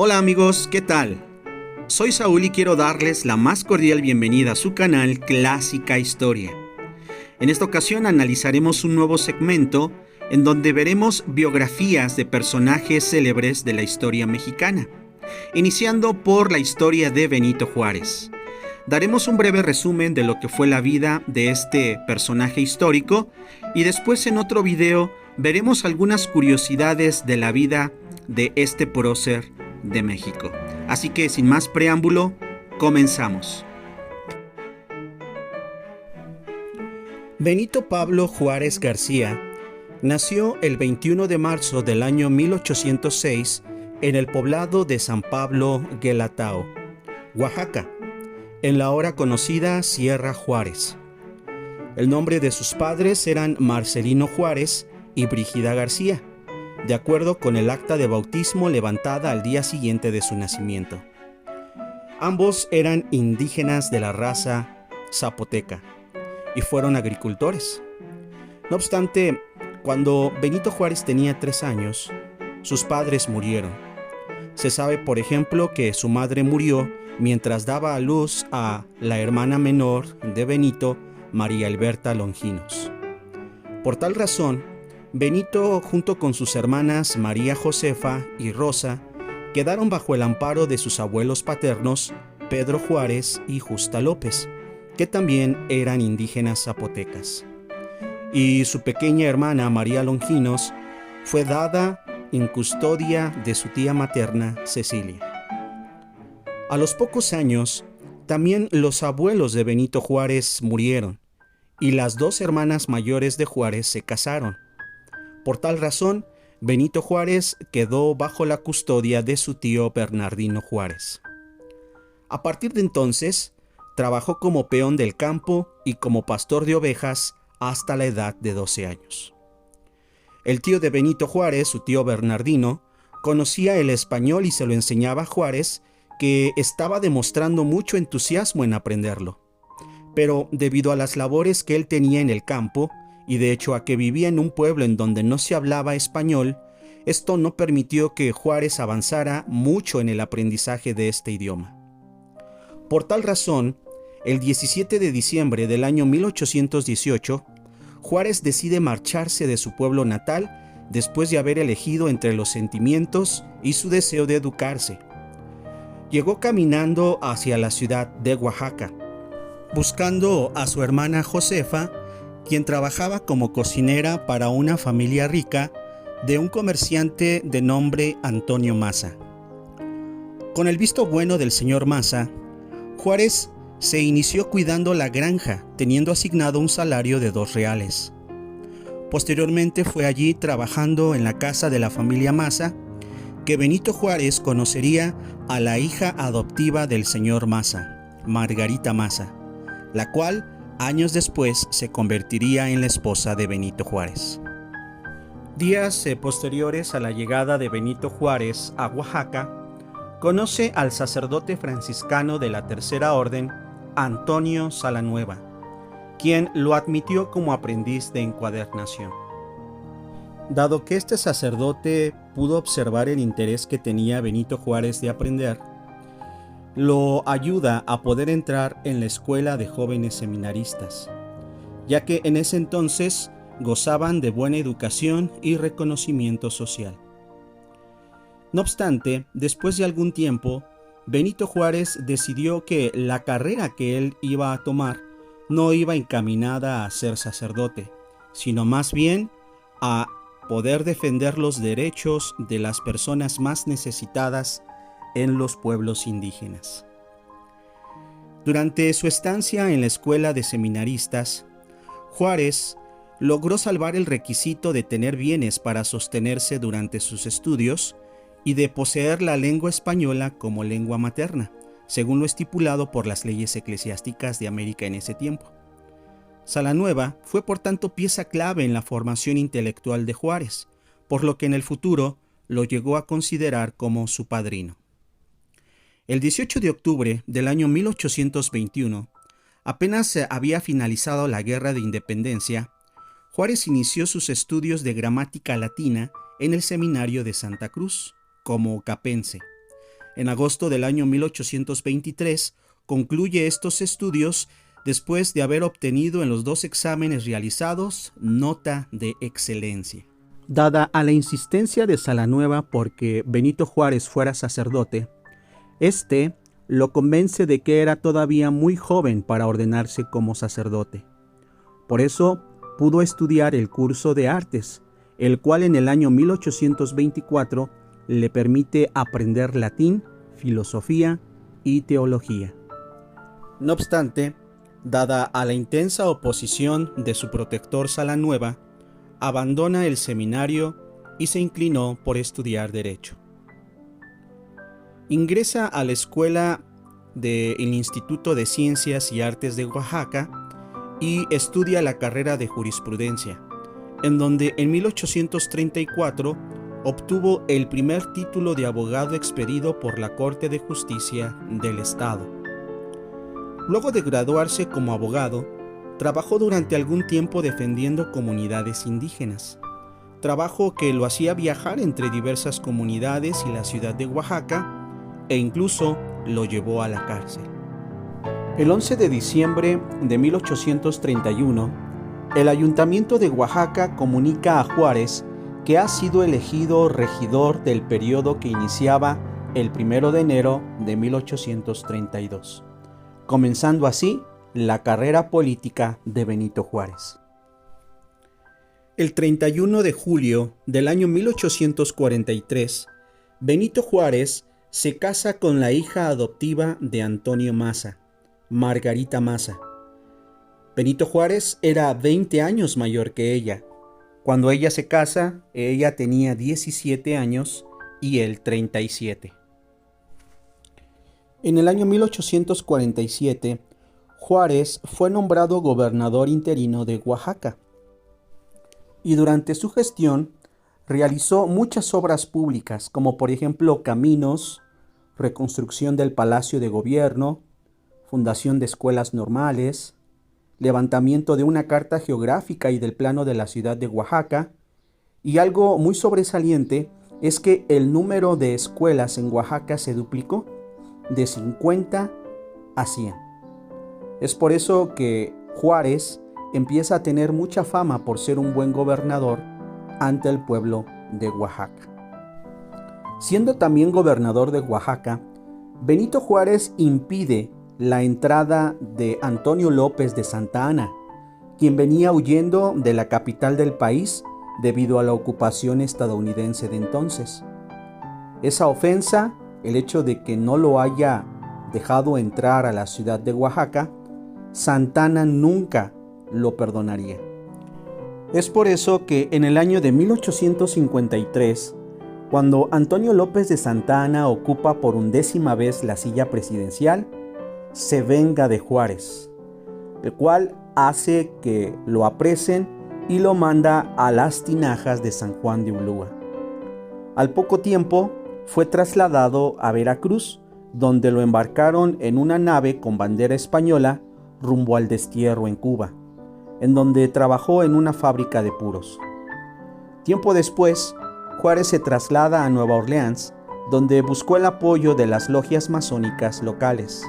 Hola amigos, ¿qué tal? Soy Saúl y quiero darles la más cordial bienvenida a su canal Clásica Historia. En esta ocasión analizaremos un nuevo segmento en donde veremos biografías de personajes célebres de la historia mexicana, iniciando por la historia de Benito Juárez. Daremos un breve resumen de lo que fue la vida de este personaje histórico y después en otro video veremos algunas curiosidades de la vida de este prócer de México. Así que sin más preámbulo, comenzamos. Benito Pablo Juárez García nació el 21 de marzo del año 1806 en el poblado de San Pablo Guelatao, Oaxaca, en la ahora conocida Sierra Juárez. El nombre de sus padres eran Marcelino Juárez y Brígida García, de acuerdo con el acta de bautismo levantada al día siguiente de su nacimiento. Ambos eran indígenas de la raza zapoteca y fueron agricultores. No obstante, cuando Benito Juárez tenía 3 años, sus padres murieron. Se sabe, por ejemplo, que su madre murió mientras daba a luz a la hermana menor de Benito, María Alberta Longinos. Por tal razón, Benito, junto con sus hermanas María Josefa y Rosa, quedaron bajo el amparo de sus abuelos paternos, Pedro Juárez y Justa López, que también eran indígenas zapotecas. Y su pequeña hermana María Longinos fue dada en custodia de su tía materna, Cecilia. A los pocos años, también los abuelos de Benito Juárez murieron, y las 2 hermanas mayores de Juárez se casaron. Por tal razón, Benito Juárez quedó bajo la custodia de su tío Bernardino Juárez. A partir de entonces, trabajó como peón del campo y como pastor de ovejas hasta la edad de 12 años. El tío de Benito Juárez, su tío Bernardino, conocía el español y se lo enseñaba a Juárez, que estaba demostrando mucho entusiasmo en aprenderlo. Pero debido a las labores que él tenía en el campo, y de hecho a que vivía en un pueblo en donde no se hablaba español, esto no permitió que Juárez avanzara mucho en el aprendizaje de este idioma. Por tal razón, el 17 de diciembre del año 1818, Juárez decide marcharse de su pueblo natal después de haber elegido entre los sentimientos y su deseo de educarse. Llegó caminando hacia la ciudad de Oaxaca, buscando a su hermana Josefa, quien trabajaba como cocinera para una familia rica de un comerciante de nombre Antonio Maza. Con el visto bueno del señor Maza, Juárez se inició cuidando la granja, teniendo asignado un salario de 2 reales. Posteriormente fue allí trabajando en la casa de la familia Maza, que Benito Juárez conocería a la hija adoptiva del señor Maza, Margarita Maza, la cual años después se convertiría en la esposa de Benito Juárez. Días posteriores a la llegada de Benito Juárez a Oaxaca, conoce al sacerdote franciscano de la Tercera Orden, Antonio Salanueva, quien lo admitió como aprendiz de encuadernación. Dado que este sacerdote pudo observar el interés que tenía Benito Juárez de aprender, lo ayuda a poder entrar en la escuela de jóvenes seminaristas, ya que en ese entonces gozaban de buena educación y reconocimiento social. No obstante, después de algún tiempo, Benito Juárez decidió que la carrera que él iba a tomar no iba encaminada a ser sacerdote, sino más bien a poder defender los derechos de las personas más necesitadas en los pueblos indígenas. Durante su estancia en la escuela de seminaristas, Juárez logró salvar el requisito de tener bienes para sostenerse durante sus estudios y de poseer la lengua española como lengua materna, según lo estipulado por las leyes eclesiásticas de América en ese tiempo. Salanueva fue por tanto pieza clave en la formación intelectual de Juárez, por lo que en el futuro lo llegó a considerar como su padrino. El 18 de octubre del año 1821, apenas había finalizado la Guerra de Independencia, Juárez inició sus estudios de gramática latina en el Seminario de Santa Cruz, como capense, En agosto del año 1823 concluye estos estudios después de haber obtenido en los 2 exámenes realizados nota de excelencia. Dada a la insistencia de Salanueva porque Benito Juárez fuera sacerdote, este lo convence de que era todavía muy joven para ordenarse como sacerdote. Por eso pudo estudiar el curso de artes, el cual en el año 1824 le permite aprender latín, filosofía y teología. No obstante, dada a la intensa oposición de su protector Salanueva, abandona el seminario y se inclinó por estudiar Derecho. Ingresa a la escuela del Instituto de Ciencias y Artes de Oaxaca y estudia la carrera de Jurisprudencia, en donde en 1834 obtuvo el primer título de abogado expedido por la Corte de Justicia del Estado. Luego de graduarse como abogado, trabajó durante algún tiempo defendiendo comunidades indígenas, trabajo que lo hacía viajar entre diversas comunidades y la ciudad de Oaxaca, e incluso lo llevó a la cárcel. El 11 de diciembre de 1831, el Ayuntamiento de Oaxaca comunica a Juárez que ha sido elegido regidor del periodo que iniciaba el 1 de enero de 1832, comenzando así la carrera política de Benito Juárez. El 31 de julio del año 1843, Benito Juárez se casa con la hija adoptiva de Antonio Maza, Margarita Maza. Benito Juárez era 20 años mayor que ella. Cuando ella se casa, ella tenía 17 años y él 37. En el año 1847, Juárez fue nombrado gobernador interino de Oaxaca y durante su gestión realizó muchas obras públicas, como por ejemplo caminos, reconstrucción del Palacio de Gobierno, fundación de escuelas normales, levantamiento de una carta geográfica y del plano de la ciudad de Oaxaca, y algo muy sobresaliente es que el número de escuelas en Oaxaca se duplicó de 50 a 100. Es por eso que Juárez empieza a tener mucha fama por ser un buen gobernador ante el pueblo de Oaxaca. Siendo también gobernador de Oaxaca, Benito Juárez impide la entrada de Antonio López de Santa Anna, quien venía huyendo de la capital del país debido a la ocupación estadounidense de entonces. Esa ofensa, el hecho de que no lo haya dejado entrar a la ciudad de Oaxaca, Santa Anna nunca lo perdonaría. Es por eso que en el año de 1853, cuando Antonio López de Santa Anna ocupa por 11ª vez la silla presidencial, se venga de Juárez, el cual hace que lo apresen y lo manda a las tinajas de San Juan de Ulúa. Al poco tiempo fue trasladado a Veracruz, donde lo embarcaron en una nave con bandera española rumbo al destierro en Cuba, en donde trabajó en una fábrica de puros. Tiempo después, Juárez se traslada a Nueva Orleans, donde buscó el apoyo de las logias masónicas locales.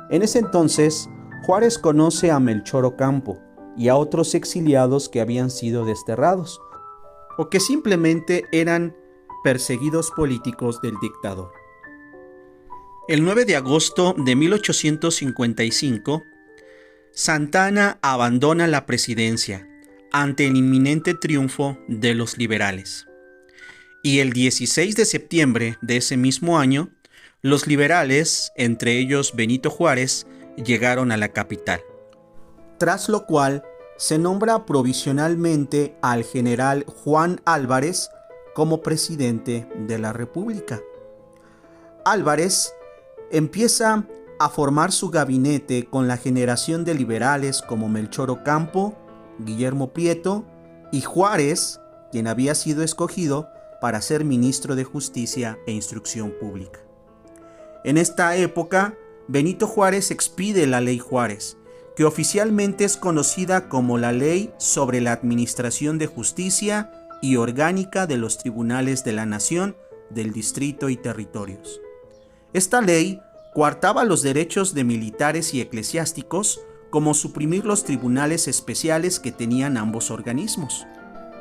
En ese entonces, Juárez conoce a Melchor Ocampo y a otros exiliados que habían sido desterrados, o que simplemente eran perseguidos políticos del dictador. El 9 de agosto de 1855, Santa Anna abandona la presidencia ante el inminente triunfo de los liberales. Y el 16 de septiembre de ese mismo año, los liberales, entre ellos Benito Juárez, llegaron a la capital. Tras lo cual, se nombra provisionalmente al general Juan Álvarez como presidente de la República. Álvarez empieza a formar su gabinete con la generación de liberales como Melchor Ocampo, Guillermo Prieto y Juárez, quien había sido escogido para ser ministro de Justicia e Instrucción Pública. En esta época, Benito Juárez expide la Ley Juárez, que oficialmente es conocida como la Ley sobre la Administración de Justicia y Orgánica de los Tribunales de la Nación, del Distrito y Territorios. Esta ley coartaba los derechos de militares y eclesiásticos, como suprimir los tribunales especiales que tenían ambos organismos,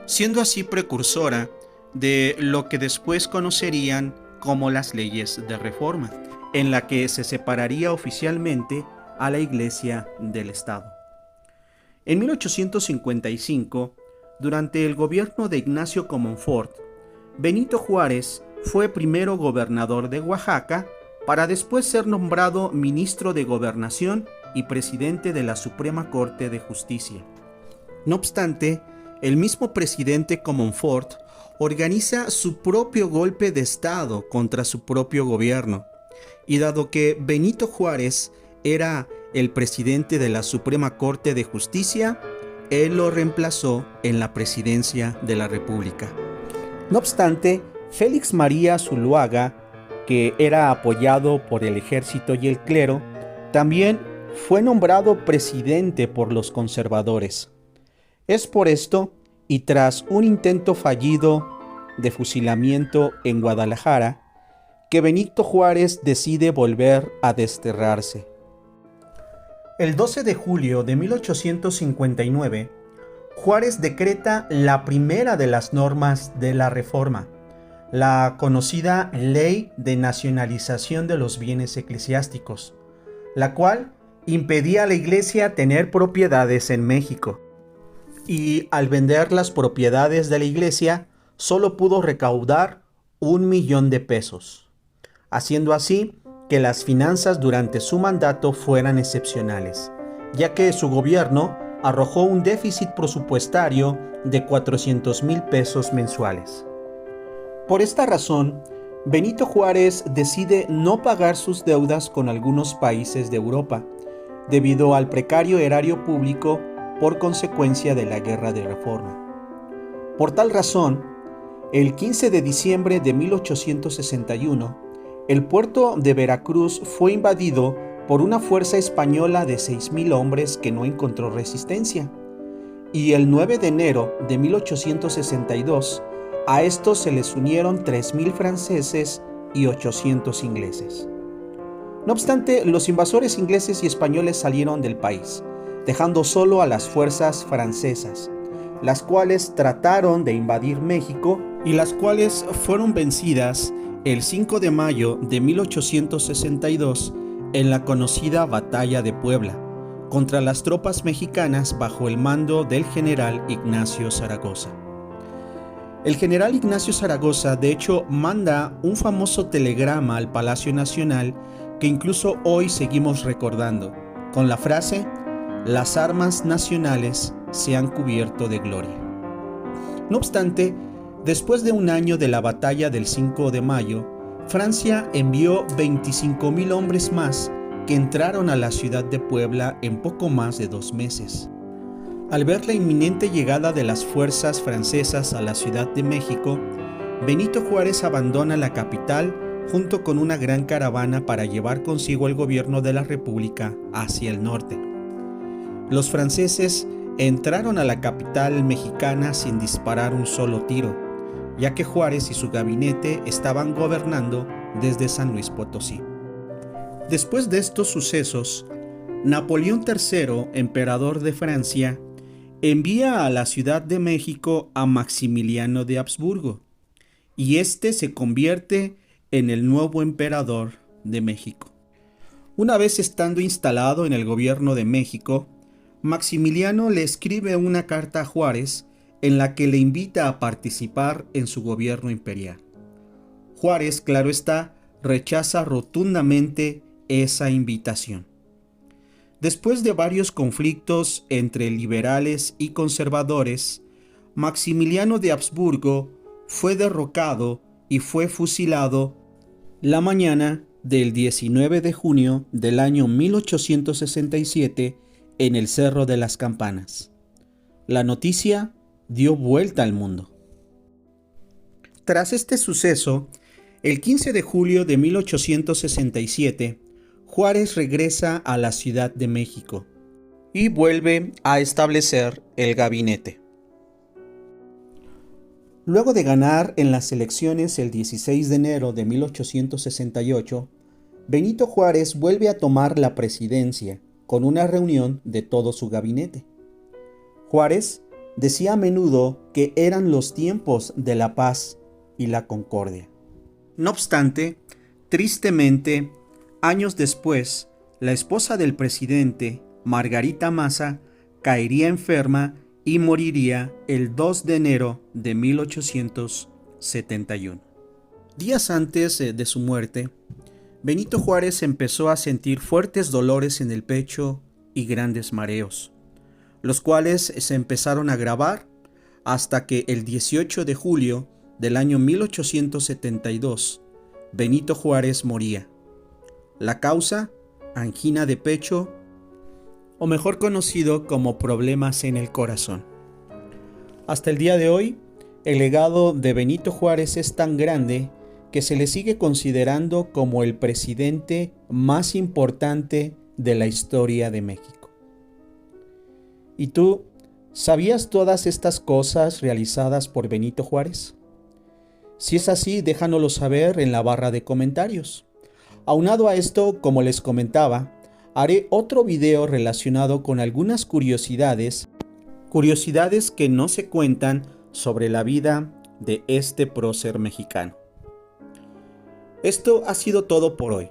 siendo así precursora de lo que después conocerían como las leyes de reforma, en la que se separaría oficialmente a la Iglesia del Estado. En 1855, durante el gobierno de Ignacio Comonfort, Benito Juárez fue primero gobernador de Oaxaca para después ser nombrado ministro de Gobernación y presidente de la Suprema Corte de Justicia. No obstante, el mismo presidente Comonfort organiza su propio golpe de Estado contra su propio gobierno, y dado que Benito Juárez era el presidente de la Suprema Corte de Justicia, él lo reemplazó en la presidencia de la República. No obstante, Félix María Zuloaga, que era apoyado por el ejército y el clero, también fue nombrado presidente por los conservadores. Es por esto, y tras un intento fallido de fusilamiento en Guadalajara, que Benito Juárez decide volver a desterrarse. El 12 de julio de 1859, Juárez decreta la primera de las normas de la Reforma, la conocida Ley de Nacionalización de los Bienes Eclesiásticos, la cual impedía a la Iglesia tener propiedades en México. Y al vender las propiedades de la Iglesia, solo pudo recaudar 1,000,000 de pesos, haciendo así que las finanzas durante su mandato fueran excepcionales, ya que su gobierno arrojó un déficit presupuestario de 400,000 pesos mensuales. Por esta razón, Benito Juárez decide no pagar sus deudas con algunos países de Europa, debido al precario erario público por consecuencia de la Guerra de Reforma. Por tal razón, el 15 de diciembre de 1861, el puerto de Veracruz fue invadido por una fuerza española de 6,000 hombres que no encontró resistencia, y el 9 de enero de 1862, a estos se les unieron 3,000 franceses y 800 ingleses. No obstante, los invasores ingleses y españoles salieron del país, dejando solo a las fuerzas francesas, las cuales trataron de invadir México y las cuales fueron vencidas el 5 de mayo de 1862 en la conocida Batalla de Puebla, contra las tropas mexicanas bajo el mando del general Ignacio Zaragoza. El general Ignacio Zaragoza, de hecho, manda un famoso telegrama al Palacio Nacional que incluso hoy seguimos recordando, con la frase: "Las armas nacionales se han cubierto de gloria". No obstante, después de un año de la batalla del 5 de mayo, Francia envió 25,000 hombres más que entraron a la ciudad de Puebla en poco más de 2 meses. Al ver la inminente llegada de las fuerzas francesas a la Ciudad de México, Benito Juárez abandona la capital junto con una gran caravana para llevar consigo el gobierno de la República hacia el norte. Los franceses entraron a la capital mexicana sin disparar un solo tiro, ya que Juárez y su gabinete estaban gobernando desde San Luis Potosí. Después de estos sucesos, Napoleón III, emperador de Francia, envía a la Ciudad de México a Maximiliano de Habsburgo, y este se convierte en el nuevo emperador de México. Una vez estando instalado en el gobierno de México, Maximiliano le escribe una carta a Juárez en la que le invita a participar en su gobierno imperial. Juárez, claro está, rechaza rotundamente esa invitación. Después de varios conflictos entre liberales y conservadores, Maximiliano de Habsburgo fue derrocado y fue fusilado la mañana del 19 de junio del año 1867 en el Cerro de las Campanas. La noticia dio vuelta al mundo. Tras este suceso, el 15 de julio de 1867, Juárez regresa a la Ciudad de México y vuelve a establecer el gabinete. Luego de ganar en las elecciones el 16 de enero de 1868, Benito Juárez vuelve a tomar la presidencia con una reunión de todo su gabinete. Juárez decía a menudo que eran los tiempos de la paz y la concordia. No obstante, tristemente, años después, la esposa del presidente, Margarita Maza, caería enferma y moriría el 2 de enero de 1871. Días antes de su muerte, Benito Juárez empezó a sentir fuertes dolores en el pecho y grandes mareos, los cuales se empezaron a agravar hasta que el 18 de julio del año 1872, Benito Juárez moría. La causa, angina de pecho, o mejor conocido como problemas en el corazón. Hasta el día de hoy, el legado de Benito Juárez es tan grande que se le sigue considerando como el presidente más importante de la historia de México. ¿Y tú, sabías todas estas cosas realizadas por Benito Juárez? Si es así, déjanoslo saber en la barra de comentarios. Aunado a esto, como les comentaba, haré otro video relacionado con algunas curiosidades que no se cuentan sobre la vida de este prócer mexicano. Esto ha sido todo por hoy.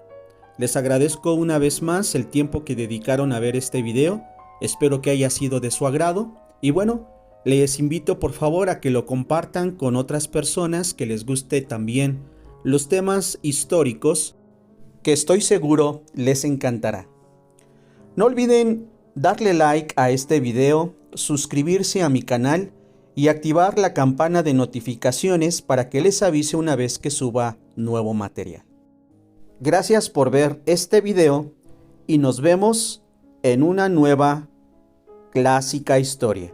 Les agradezco una vez más el tiempo que dedicaron a ver este video. Espero que haya sido de su agrado. Y bueno, les invito por favor a que lo compartan con otras personas que les guste también los temas históricos, que estoy seguro les encantará. No olviden darle like a este video, suscribirse a mi canal y activar la campana de notificaciones para que les avise una vez que suba nuevo material. Gracias por ver este video y nos vemos en una nueva clásica historia.